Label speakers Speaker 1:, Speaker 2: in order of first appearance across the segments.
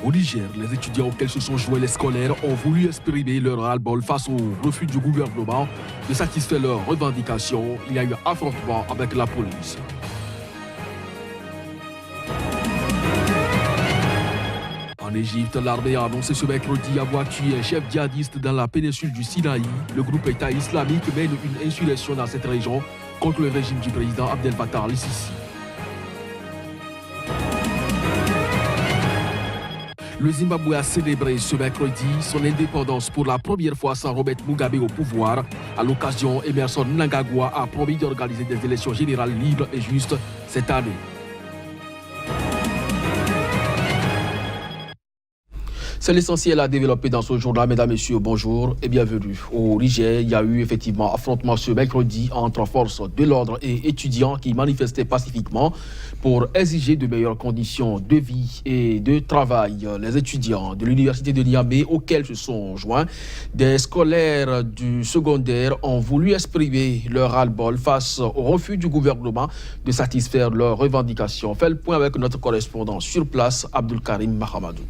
Speaker 1: Au Niger, les étudiants auxquels se sont joints les scolaires ont voulu exprimer leur ras-le-bol face au refus du gouvernement de satisfaire leurs revendications. Il y a eu un affrontement avec la police. En Égypte, l'armée a annoncé ce mercredi avoir tué un chef djihadiste dans la péninsule du Sinaï. Le groupe État islamique mène une insurrection dans cette région contre le régime du président Abdel Fattah al-Sisi. Le Zimbabwe a célébré ce mercredi son indépendance pour la première fois sans Robert Mugabe au pouvoir. À l'occasion, Emmerson Mnangagwa a promis d'organiser des élections générales libres et justes cette année. C'est l'essentiel à développer dans ce journal. Mesdames, Messieurs, bonjour et bienvenue. Au Niger, il y a eu effectivement affrontement ce mercredi entre forces de l'ordre et étudiants qui manifestaient pacifiquement pour exiger de meilleures conditions de vie et de travail. Les étudiants de l'université de Niamey, auxquels se sont joints des scolaires du secondaire, ont voulu exprimer leur ras-le-bol face au refus du gouvernement de satisfaire leurs revendications. On fait le point avec notre correspondant sur place, Abdul Karim Mahamadou.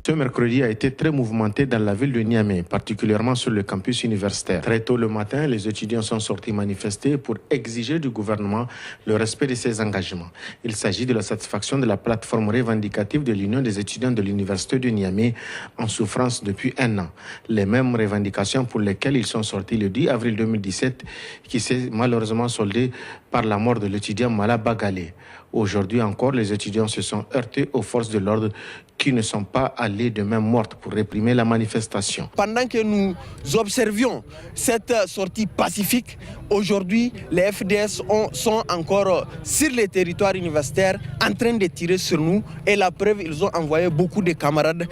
Speaker 2: Ce mercredi a été très mouvementé dans la ville de Niamey, particulièrement sur le campus universitaire. Très tôt le matin, les étudiants sont sortis manifester pour exiger du gouvernement le respect de ses engagements. Il s'agit de la satisfaction de la plateforme revendicative de l'Union des étudiants de l'université de Niamey en souffrance depuis 1 an. Les mêmes revendications pour lesquelles ils sont sortis le 10 avril 2017 qui s'est malheureusement soldé par la mort de l'étudiant Mala Bagalé. Aujourd'hui encore, les étudiants se sont heurtés aux forces de l'ordre qui ne sont pas allés de main morte pour réprimer la manifestation.
Speaker 3: Pendant que nous observions cette sortie pacifique, aujourd'hui, les FDS sont encore sur les territoires universitaires en train de tirer sur nous. Et la preuve, ils ont envoyé beaucoup de camarades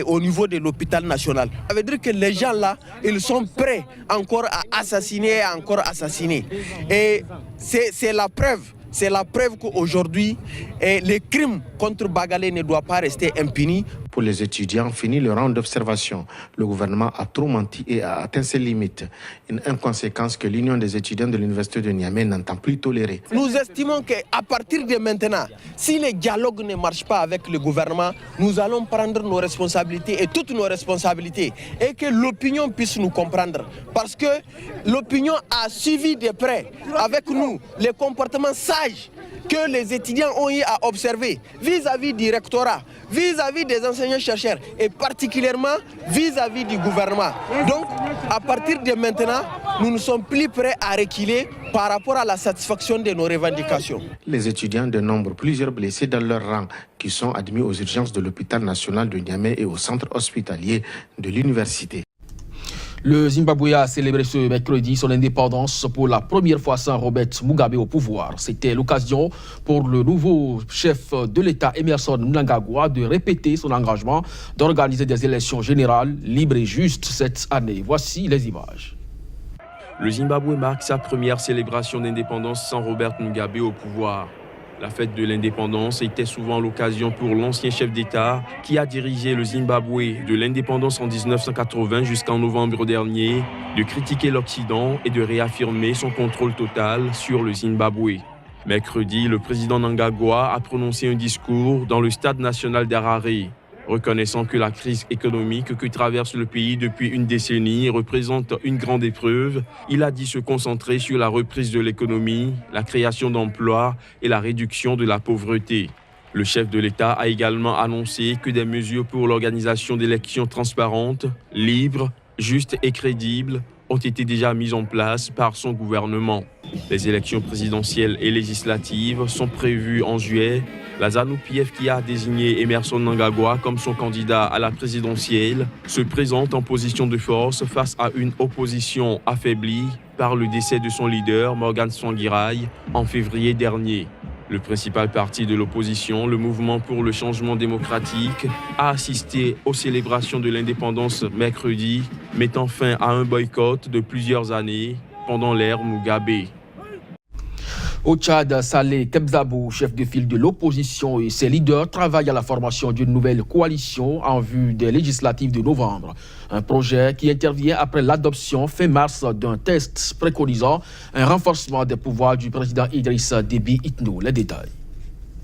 Speaker 3: au niveau de l'hôpital national. Ça veut dire que les gens là, ils sont prêts encore à assassiner et encore assassiner. Et c'est la preuve. C'est la preuve qu'aujourd'hui, les crimes contre Bagalé ne doivent pas rester impunis.
Speaker 2: Pour les étudiants, fini le round d'observation. Le gouvernement a trop menti et a atteint ses limites. Une inconséquence que l'Union des étudiants de l'université de Niamey n'entend plus tolérer.
Speaker 3: Nous estimons qu'à partir de maintenant, si le dialogue ne marche pas avec le gouvernement, nous allons prendre nos responsabilités et toutes nos responsabilités et que l'opinion puisse nous comprendre. Parce que l'opinion a suivi de près avec nous les comportements sages que les étudiants ont eu à observer vis-à-vis du rectorat, vis-à-vis des enseignants-chercheurs et particulièrement vis-à-vis du gouvernement. Donc, à partir de maintenant, nous ne sommes plus prêts à reculer par rapport à la satisfaction de nos revendications.
Speaker 2: Les étudiants dénombrent plusieurs blessés dans leur rang qui sont admis aux urgences de l'hôpital national de Niamey et au centre hospitalier de l'université.
Speaker 1: Le Zimbabwe a célébré ce mercredi son indépendance pour la première fois sans Robert Mugabe au pouvoir. C'était l'occasion pour le nouveau chef de l'État, Emmerson Mnangagwa, de répéter son engagement d'organiser des élections générales libres et justes cette année. Voici les images.
Speaker 4: Le Zimbabwe marque sa première célébration d'indépendance sans Robert Mugabe au pouvoir. La fête de l'indépendance était souvent l'occasion pour l'ancien chef d'État qui a dirigé le Zimbabwe de l'indépendance en 1980 jusqu'en novembre dernier de critiquer l'Occident et de réaffirmer son contrôle total sur le Zimbabwe. Mercredi, le président Mnangagwa a prononcé un discours dans le stade national d'Harare. Reconnaissant que la crise économique que traverse le pays depuis une décennie représente une grande épreuve, il a dit se concentrer sur la reprise de l'économie, la création d'emplois et la réduction de la pauvreté. Le chef de l'État a également annoncé que des mesures pour l'organisation d'élections transparentes, libres, justes et crédibles ont été déjà mises en place par son gouvernement. Les élections présidentielles et législatives sont prévues en juillet. La ZANU-PF, qui a désigné Emmerson Mnangagwa comme son candidat à la présidentielle, se présente en position de force face à une opposition affaiblie par le décès de son leader, Morgan Tsvangirai, en février dernier. Le principal parti de l'opposition, le Mouvement pour le changement démocratique, a assisté aux célébrations de l'indépendance mercredi, mettant fin à un boycott de plusieurs années pendant l'ère Mugabe.
Speaker 1: Au Tchad, Saleh Kebzabou, chef de file de l'opposition et ses leaders travaillent à la formation d'une nouvelle coalition en vue des législatives de novembre. Un projet qui intervient après l'adoption fin mars d'un texte préconisant un renforcement des pouvoirs du président Idriss Déby Itno. Les détails.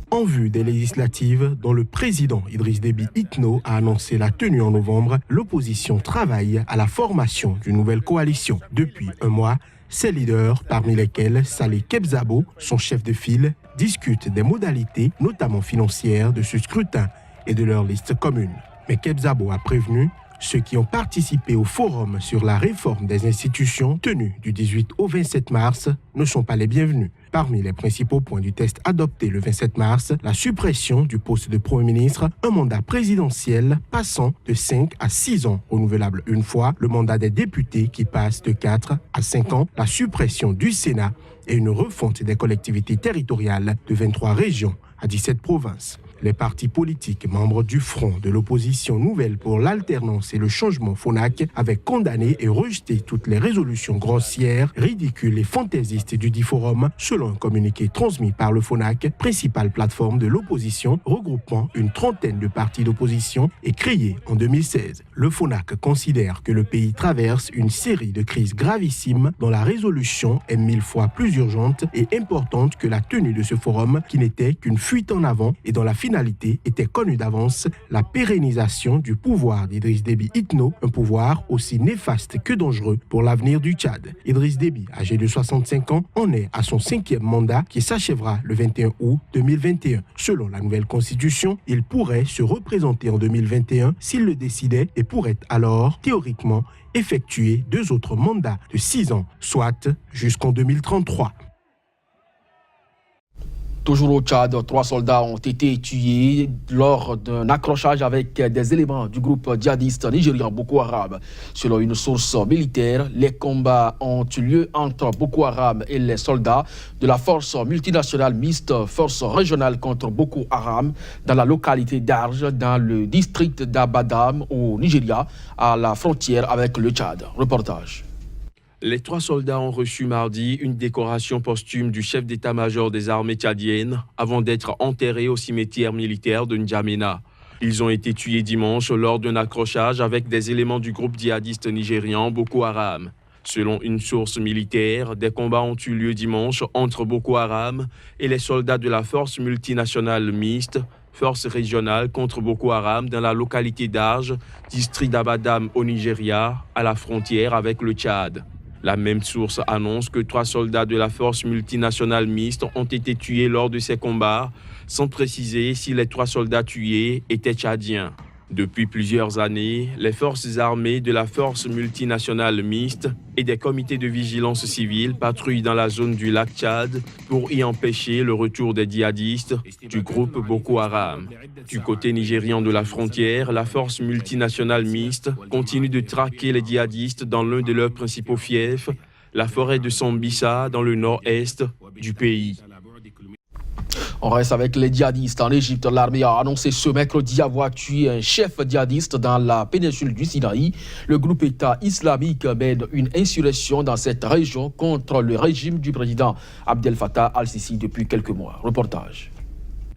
Speaker 5: En vue des législatives dont le président Idriss Déby Itno a annoncé la tenue en novembre, l'opposition travaille à la formation d'une nouvelle coalition. Depuis un mois, ses leaders, parmi lesquels Saleh Kebzabo, son chef de file, discutent des modalités, notamment financières, de ce scrutin et de leur liste commune. Mais Kebzabo a prévenu ceux qui ont participé au forum sur la réforme des institutions tenu du 18 au 27 mars ne sont pas les bienvenus. Parmi les principaux points du texte adopté le 27 mars, la suppression du poste de Premier ministre, un mandat présidentiel passant de 5 à 6 ans, renouvelable une fois, le mandat des députés qui passe de 4 à 5 ans, la suppression du Sénat et une refonte des collectivités territoriales de 23 régions à 17 provinces. Les partis politiques membres du Front de l'opposition nouvelle pour l'alternance et le changement FONAC avaient condamné et rejeté toutes les résolutions grossières, ridicules et fantaisistes du dit forum, selon un communiqué transmis par le FONAC, principale plateforme de l'opposition regroupant une trentaine de partis d'opposition et créée en 2016. Le FONAC considère que le pays traverse une série de crises gravissimes dont la résolution est 1000 fois plus urgente et importante que la tenue de ce forum qui n'était qu'une fuite en avant et dont la finalité était connue d'avance, la pérennisation du pouvoir d'Idriss Déby Itno, un pouvoir aussi néfaste que dangereux pour l'avenir du Tchad. Idriss Déby, âgé de 65 ans, en est à son 5e mandat qui s'achèvera le 21 août 2021. Selon la nouvelle constitution, il pourrait se représenter en 2021 s'il le décidait et pourrait alors, théoriquement, effectuer 2 autres mandats de 6 ans, soit jusqu'en 2033.
Speaker 1: Toujours au Tchad, 3 soldats ont été tués lors d'un accrochage avec des éléments du groupe djihadiste nigérian Boko Haram. Selon une source militaire, les combats ont eu lieu entre Boko Haram et les soldats de la force multinationale mixte force régionale contre Boko Haram dans la localité d'Arj, dans le district d'Abadam au Nigeria, à la frontière avec le Tchad. Reportage.
Speaker 4: Les 3 soldats ont reçu mardi une décoration posthume du chef d'état-major des armées tchadiennes avant d'être enterrés au cimetière militaire de N'Djamena. Ils ont été tués dimanche lors d'un accrochage avec des éléments du groupe djihadiste nigérian Boko Haram. Selon une source militaire, des combats ont eu lieu dimanche entre Boko Haram et les soldats de la force multinationale mixte, force régionale contre Boko Haram dans la localité d'Arj, district d'Abadam au Nigeria, à la frontière avec le Tchad. La même source annonce que 3 soldats de la force multinationale mixte ont été tués lors de ces combats, sans préciser si les 3 soldats tués étaient tchadiens. Depuis plusieurs années, les forces armées de la force multinationale mixte et des comités de vigilance civile patrouillent dans la zone du lac Tchad pour y empêcher le retour des djihadistes du groupe Boko Haram. Du côté nigérian de la frontière, la force multinationale mixte continue de traquer les djihadistes dans l'un de leurs principaux fiefs, la forêt de Sambisa dans le nord-est du pays.
Speaker 1: On reste avec les djihadistes. En Égypte, l'armée a annoncé ce mercredi avoir tué un chef djihadiste dans la péninsule du Sinaï. Le groupe État islamique mène une insurrection dans cette région contre le régime du président Abdel Fattah al-Sisi depuis quelques mois. Reportage.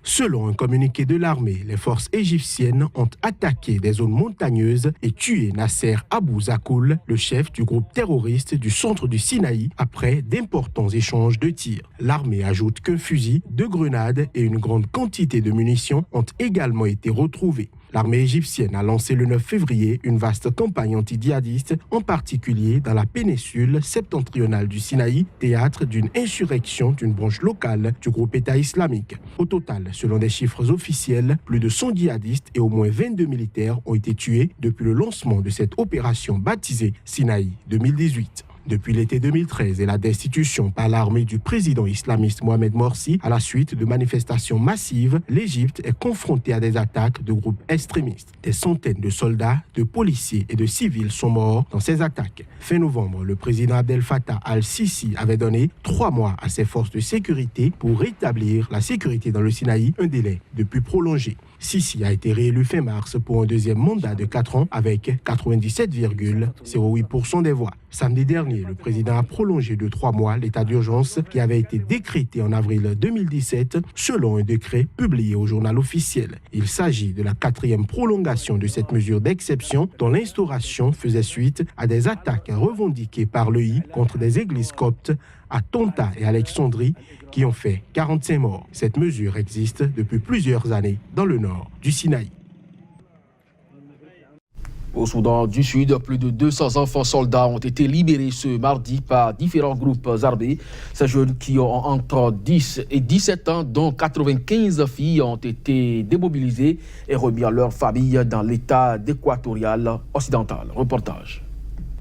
Speaker 5: Selon un communiqué de l'armée, les forces égyptiennes ont attaqué des zones montagneuses et tué Nasser Abou Zakoul, le chef du groupe terroriste du centre du Sinaï, après d'importants échanges de tirs. L'armée ajoute qu'un fusil, 2 grenades et une grande quantité de munitions ont également été retrouvés. L'armée égyptienne a lancé le 9 février une vaste campagne anti-djihadiste, en particulier dans la péninsule septentrionale du Sinaï, théâtre d'une insurrection d'une branche locale du groupe État islamique. Au total, selon des chiffres officiels, plus de 100 djihadistes et au moins 22 militaires ont été tués depuis le lancement de cette opération baptisée Sinaï 2018. Depuis l'été 2013 et la destitution par l'armée du président islamiste Mohamed Morsi, à la suite de manifestations massives, l'Égypte est confrontée à des attaques de groupes extrémistes. Des centaines de soldats, de policiers et de civils sont morts dans ces attaques. Fin novembre, le président Abdel Fattah al-Sisi avait donné 3 mois à ses forces de sécurité pour rétablir la sécurité dans le Sinaï, un délai depuis prolongé. Sisi a été réélu fin mars pour un deuxième mandat de 4 ans avec 97,08% des voix. Samedi dernier, le président a prolongé de 3 mois l'état d'urgence qui avait été décrété en avril 2017 selon un décret publié au journal officiel. Il s'agit de la 4e prolongation de cette mesure d'exception dont l'instauration faisait suite à des attaques revendiquées par l'EI contre des églises coptes à Tonta et Alexandrie qui ont fait 45 morts. Cette mesure existe depuis plusieurs années dans le nord du Sinaï.
Speaker 1: Au Soudan du Sud, plus de 200 enfants soldats ont été libérés ce mardi par différents groupes armés. Ces jeunes qui ont entre 10 et 17 ans, dont 95 filles, ont été démobilisés et remis à leurs familles dans l'État équatorial occidental. Reportage.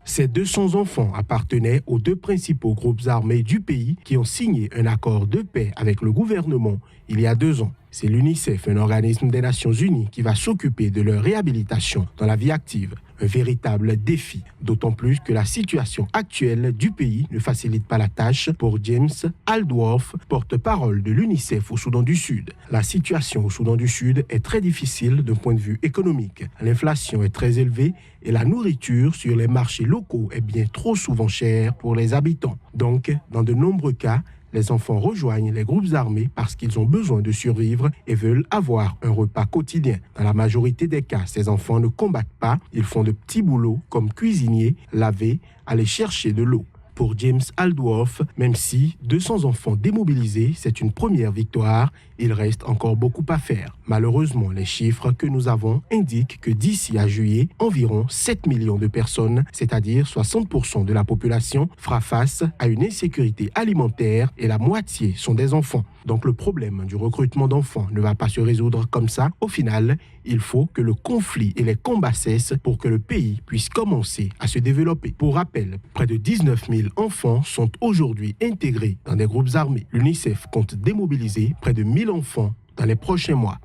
Speaker 5: Ces 200 enfants appartenaient aux deux principaux groupes armés du pays qui ont signé un accord de paix avec le gouvernement il y a 2 ans. C'est l'UNICEF, un organisme des Nations Unies, qui va s'occuper de leur réhabilitation dans la vie active. Un véritable défi, d'autant plus que la situation actuelle du pays ne facilite pas la tâche pour James Aldworth, porte-parole de l'UNICEF au Soudan du Sud. La situation au Soudan du Sud est très difficile d'un point de vue économique. L'inflation est très élevée et la nourriture sur les marchés locaux est bien trop souvent chère pour les habitants. Donc, dans de nombreux cas, les enfants rejoignent les groupes armés parce qu'ils ont besoin de survivre et veulent avoir un repas quotidien. Dans la majorité des cas, ces enfants ne combattent pas, ils font de petits boulots comme cuisinier, laver, aller chercher de l'eau. Pour James Aldworth, même si 200 enfants démobilisés, c'est une première victoire, il reste encore beaucoup à faire. Malheureusement, les chiffres que nous avons indiquent que d'ici à juillet, environ 7 millions de personnes, c'est-à-dire 60% de la population, fera face à une insécurité alimentaire et la moitié sont des enfants. Donc le problème du recrutement d'enfants ne va pas se résoudre comme ça. Au final, il faut que le conflit et les combats cessent pour que le pays puisse commencer à se développer. Pour rappel, près de 19 000 enfants sont aujourd'hui intégrés dans des groupes armés. L'UNICEF compte démobiliser près de 1000 enfants dans les prochains mois.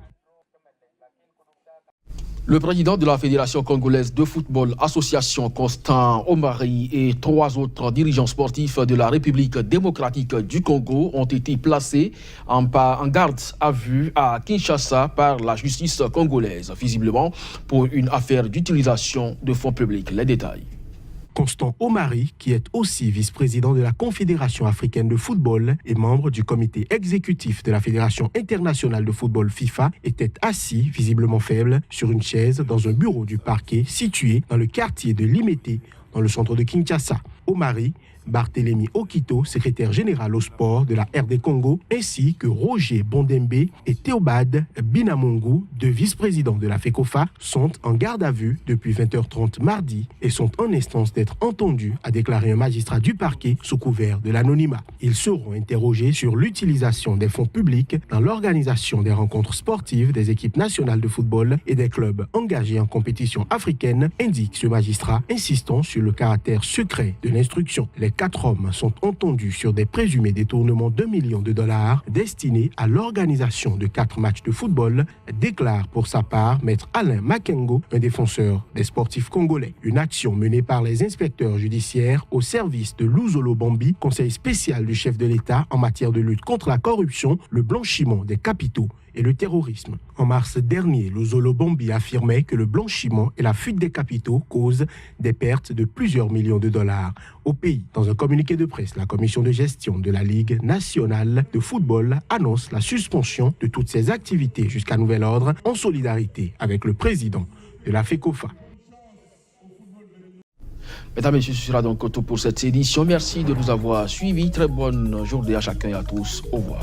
Speaker 1: Le président de la Fédération congolaise de football, association Constant Omari et 3 autres dirigeants sportifs de la République démocratique du Congo ont été placés en garde à vue à Kinshasa par la justice congolaise, visiblement pour une affaire d'utilisation de fonds publics. Les détails.
Speaker 5: Constant Omari, qui est aussi vice-président de la Confédération africaine de football et membre du comité exécutif de la Fédération internationale de football FIFA, était assis, visiblement faible, sur une chaise dans un bureau du parquet situé dans le quartier de Limete, dans le centre de Kinshasa. Omari, Barthélémy Okito, secrétaire général au sport de la RD Congo, ainsi que Roger Bondembe et Théobald Binamungu, deux vice-présidents de la FECOFA, sont en garde à vue depuis 20h30 mardi et sont en instance d'être entendus, a déclaré un magistrat du parquet sous couvert de l'anonymat. Ils seront interrogés sur l'utilisation des fonds publics dans l'organisation des rencontres sportives des équipes nationales de football et des clubs engagés en compétition africaine, indique ce magistrat, insistant sur le caractère secret de l'instruction. Les 4 hommes sont entendus sur des présumés détournements d'$1 million destinés à l'organisation de 4 matchs de football, déclare pour sa part Maître Alain Makengo, un défenseur des sportifs congolais. Une action menée par les inspecteurs judiciaires au service de Luzolo Bambi, conseil spécial du chef de l'État en matière de lutte contre la corruption, le blanchiment des capitaux et le terrorisme. En mars dernier, Luzolo Bambi affirmait que le blanchiment et la fuite des capitaux causent des pertes de plusieurs millions de dollars au pays. Dans un communiqué de presse, la commission de gestion de la Ligue nationale de football annonce la suspension de toutes ses activités jusqu'à nouvel ordre en solidarité avec le président de la FECOFA.
Speaker 1: Mesdames et messieurs, ce sera donc tout pour cette édition. Merci de nous avoir suivis. Très bonne journée à chacun et à tous. Au revoir.